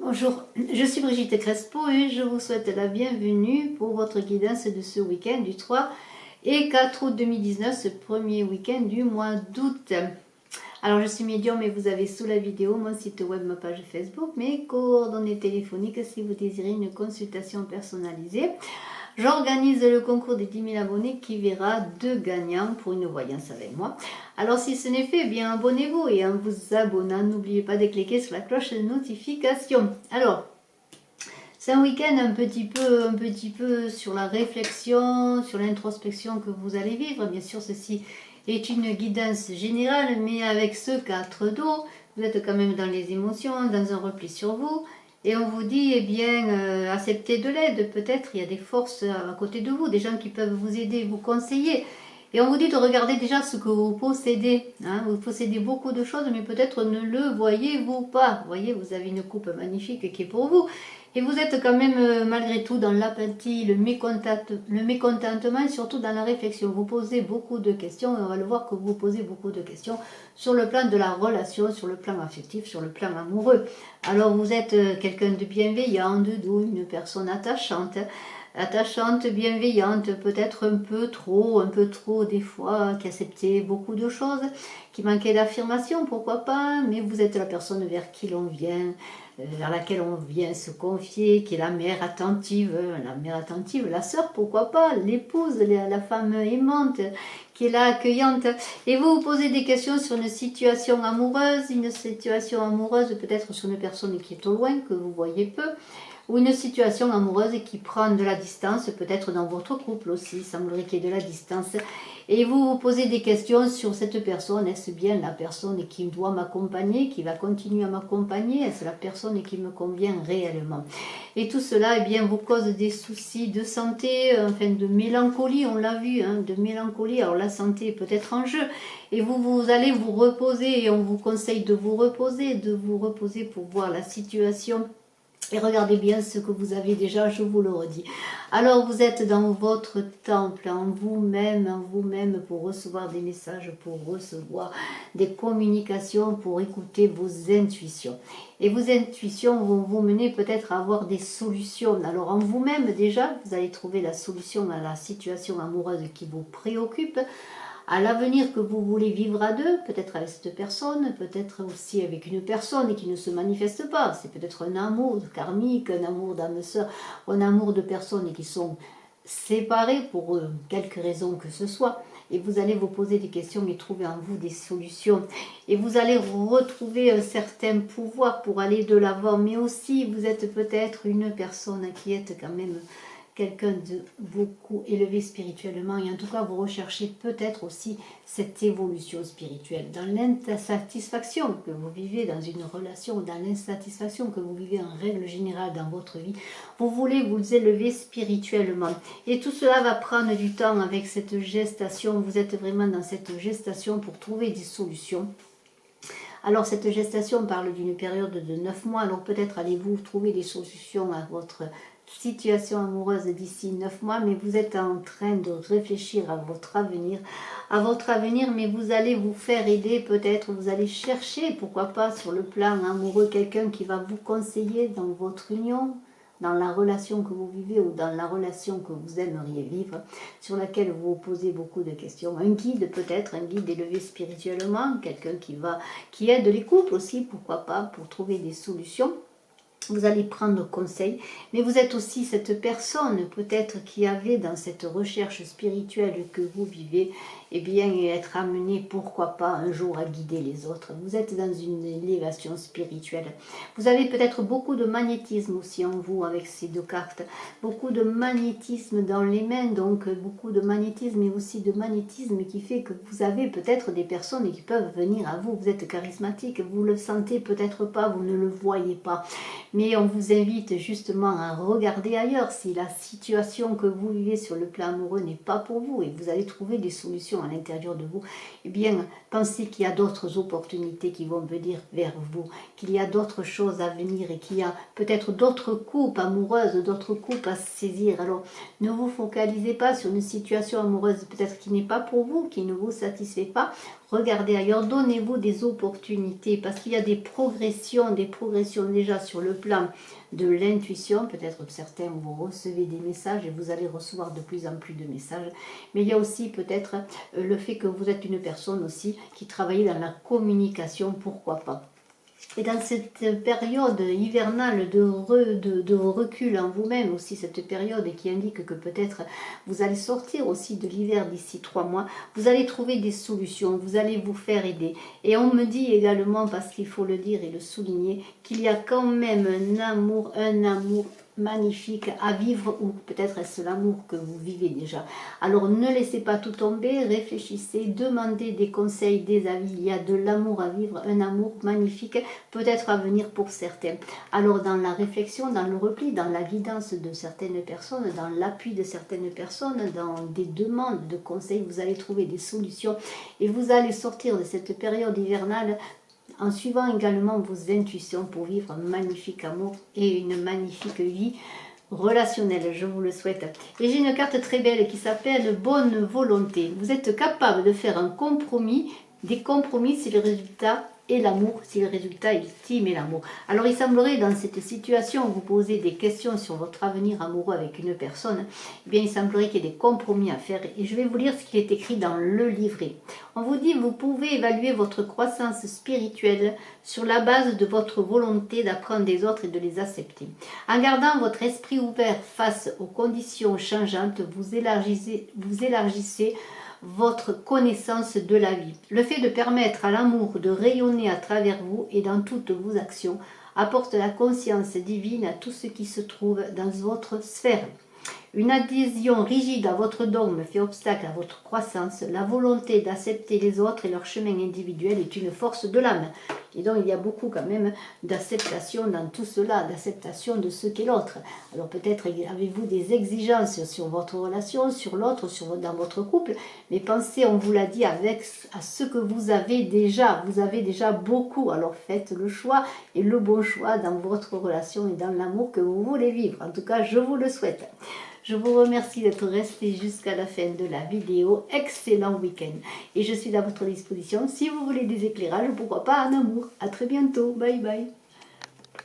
Bonjour, je suis Brigitte Crespo et je vous souhaite la bienvenue pour votre guidance de ce week-end du 3 et 4 août 2019, ce premier week-end du mois d'août. Alors je suis médium et vous avez sous la vidéo mon site web, ma page Facebook, mes coordonnées téléphoniques si vous désirez une consultation personnalisée. J'organise le concours des 10 000 abonnés qui verra 2 gagnants pour une voyance avec moi. Alors si ce n'est fait, eh bien abonnez-vous et en vous abonnant, n'oubliez pas de cliquer sur la cloche de notification. Alors, c'est un week-end un petit peu sur la réflexion, sur l'introspection que vous allez vivre. Bien sûr, ceci est une guidance générale, mais avec ce 4 d'eau, vous êtes quand même dans les émotions, dans un repli sur vous. Et on vous dit, eh bien, acceptez de l'aide. Peut-être il y a des forces à côté de vous, des gens qui peuvent vous aider, vous conseiller. Et on vous dit de regarder déjà ce que vous possédez. Hein. Vous possédez beaucoup de choses, mais peut-être ne le voyez-vous pas. Vous voyez, vous avez une coupe magnifique qui est pour vous. Et vous êtes quand même, malgré tout, dans l'apathie, le mécontentement et surtout dans la réflexion. Vous posez beaucoup de questions et on va le voir que vous posez beaucoup de questions sur le plan de la relation, sur le plan affectif, sur le plan amoureux. Alors vous êtes quelqu'un de bienveillant, de doux, une personne attachante, bienveillante, peut-être un peu trop des fois, qui acceptait beaucoup de choses, qui manquait d'affirmation, pourquoi pas, mais vous êtes la personne vers qui l'on vient, vers laquelle on vient se confier, qui est la mère attentive, la sœur, pourquoi pas, l'épouse, la femme aimante, qui est là accueillante. Et vous vous posez des questions sur une situation amoureuse peut-être sur une personne qui est au loin, que vous voyez peu, ou une situation amoureuse qui prend de la distance, peut-être dans votre couple aussi, il semblerait qu'il y ait de la distance. Et vous vous posez des questions sur cette personne, est-ce bien la personne qui doit m'accompagner, qui va continuer à m'accompagner, est-ce la personne qui me convient réellement? Et tout cela, eh bien, vous cause des soucis de santé, enfin de mélancolie, on l'a vu, hein, de mélancolie. Alors la santé est peut-être en jeu, et vous allez vous reposer, et on vous conseille de vous reposer pour voir la situation. Et regardez bien ce que vous avez déjà, je vous le redis. Alors vous êtes dans votre temple, en vous-même, pour recevoir des messages, pour recevoir des communications, pour écouter vos intuitions. Et vos intuitions vont vous mener peut-être à avoir des solutions. Alors en vous-même déjà, vous allez trouver la solution à la situation amoureuse qui vous préoccupe, à l'avenir que vous voulez vivre à deux, peut-être avec cette personne, peut-être aussi avec une personne qui ne se manifeste pas. C'est peut-être un amour karmique, un amour d'âme sœur, un amour de personnes qui sont séparées pour quelque raison que ce soit. Et vous allez vous poser des questions et trouver en vous des solutions. Et vous allez retrouver un certain pouvoir pour aller de l'avant. Mais aussi, vous êtes peut-être une personne qui est quand même quelqu'un de beaucoup élevé spirituellement, et en tout cas vous recherchez peut-être aussi cette évolution spirituelle dans l'insatisfaction que vous vivez dans une relation, dans l'insatisfaction que vous vivez en règle générale dans votre vie. Vous voulez vous élever spirituellement, et tout cela va prendre du temps avec cette gestation. Vous êtes vraiment dans cette gestation pour trouver des solutions. Alors cette gestation parle d'une période de 9 mois, alors peut-être allez-vous trouver des solutions à votre situation amoureuse d'ici 9 mois, mais vous êtes en train de réfléchir à votre avenir, mais vous allez vous faire aider, peut-être vous allez chercher, pourquoi pas sur le plan amoureux, quelqu'un qui va vous conseiller dans votre union, dans la relation que vous vivez ou dans la relation que vous aimeriez vivre, sur laquelle vous vous posez beaucoup de questions. Un guide peut-être, un guide élevé spirituellement, quelqu'un qui aide les couples aussi, pourquoi pas, pour trouver des solutions. Vous allez prendre conseil, mais vous êtes aussi cette personne peut-être qui avait dans cette recherche spirituelle que vous vivez, eh bien être amené, pourquoi pas, un jour à guider les autres. Vous êtes dans une élévation spirituelle. Vous avez peut-être beaucoup de magnétisme aussi en vous avec ces 2 cartes. Beaucoup de magnétisme dans les mains, donc beaucoup de magnétisme, et aussi de magnétisme qui fait que vous avez peut-être des personnes qui peuvent venir à vous. Vous êtes charismatique, vous le sentez peut-être pas, vous ne le voyez pas. Mais on vous invite justement à regarder ailleurs si la situation que vous vivez sur le plan amoureux n'est pas pour vous, et vous allez trouver des solutions à l'intérieur de vous. Eh bien, pensez qu'il y a d'autres opportunités qui vont venir vers vous, qu'il y a d'autres choses à venir et qu'il y a peut-être d'autres coupes amoureuses, d'autres coupes à saisir. Alors, ne vous focalisez pas sur une situation amoureuse peut-être qui n'est pas pour vous, qui ne vous satisfait pas. regardez ailleurs, donnez-vous des opportunités parce qu'il y a des progressions déjà sur le plan de l'intuition. Peut-être certains vous recevez des messages et vous allez recevoir de plus en plus de messages, mais il y a aussi peut-être le fait que vous êtes une personne aussi qui travaille dans la communication, pourquoi pas. Et dans cette période hivernale de recul en vous-même aussi, cette période qui indique que peut-être vous allez sortir aussi de l'hiver d'ici 3 mois, vous allez trouver des solutions, vous allez vous faire aider. Et on me dit également, parce qu'il faut le dire et le souligner, qu'il y a quand même un amour magnifique à vivre, ou peut-être est-ce l'amour que vous vivez déjà. Alors ne laissez pas tout tomber, réfléchissez, demandez des conseils, des avis. Il y a de l'amour à vivre, un amour magnifique, peut-être à venir pour certains. Alors dans la réflexion, dans le repli, dans la guidance de certaines personnes, dans l'appui de certaines personnes, dans des demandes de conseils, vous allez trouver des solutions et vous allez sortir de cette période hivernale en suivant également vos intuitions pour vivre un magnifique amour et une magnifique vie relationnelle, je vous le souhaite. Et j'ai une carte très belle qui s'appelle bonne volonté. Vous êtes capable de faire un compromis, des compromis si le résultat est l'amour, si le résultat ultime est l'amour. Alors il semblerait dans cette situation où vous posez des questions sur votre avenir amoureux avec une personne, eh bien il semblerait qu'il y ait des compromis à faire et je vais vous lire ce qui est écrit dans le livret. On vous dit, vous pouvez évaluer votre croissance spirituelle sur la base de votre volonté d'apprendre des autres et de les accepter. En gardant votre esprit ouvert face aux conditions changeantes, vous élargissez votre connaissance de la vie. Le fait de permettre à l'amour de rayonner à travers vous et dans toutes vos actions apporte la conscience divine à tout ce qui se trouve dans votre sphère. Une adhésion rigide à votre dogme fait obstacle à votre croissance. La volonté d'accepter les autres et leur chemin individuel est une force de l'âme. Et donc il y a beaucoup quand même d'acceptation dans tout cela, d'acceptation de ce qu'est l'autre. Alors peut-être avez-vous des exigences sur votre relation, sur l'autre, dans votre couple, mais pensez, on vous l'a dit, à ce que vous avez déjà. Vous avez déjà beaucoup, alors faites le choix et le bon choix dans votre relation et dans l'amour que vous voulez vivre. En tout cas, je vous le souhaite. Je vous remercie d'être resté jusqu'à la fin de la vidéo. Excellent week-end. Et je suis à votre disposition si vous voulez des éclairages, pourquoi pas en amour. À très bientôt. Bye bye.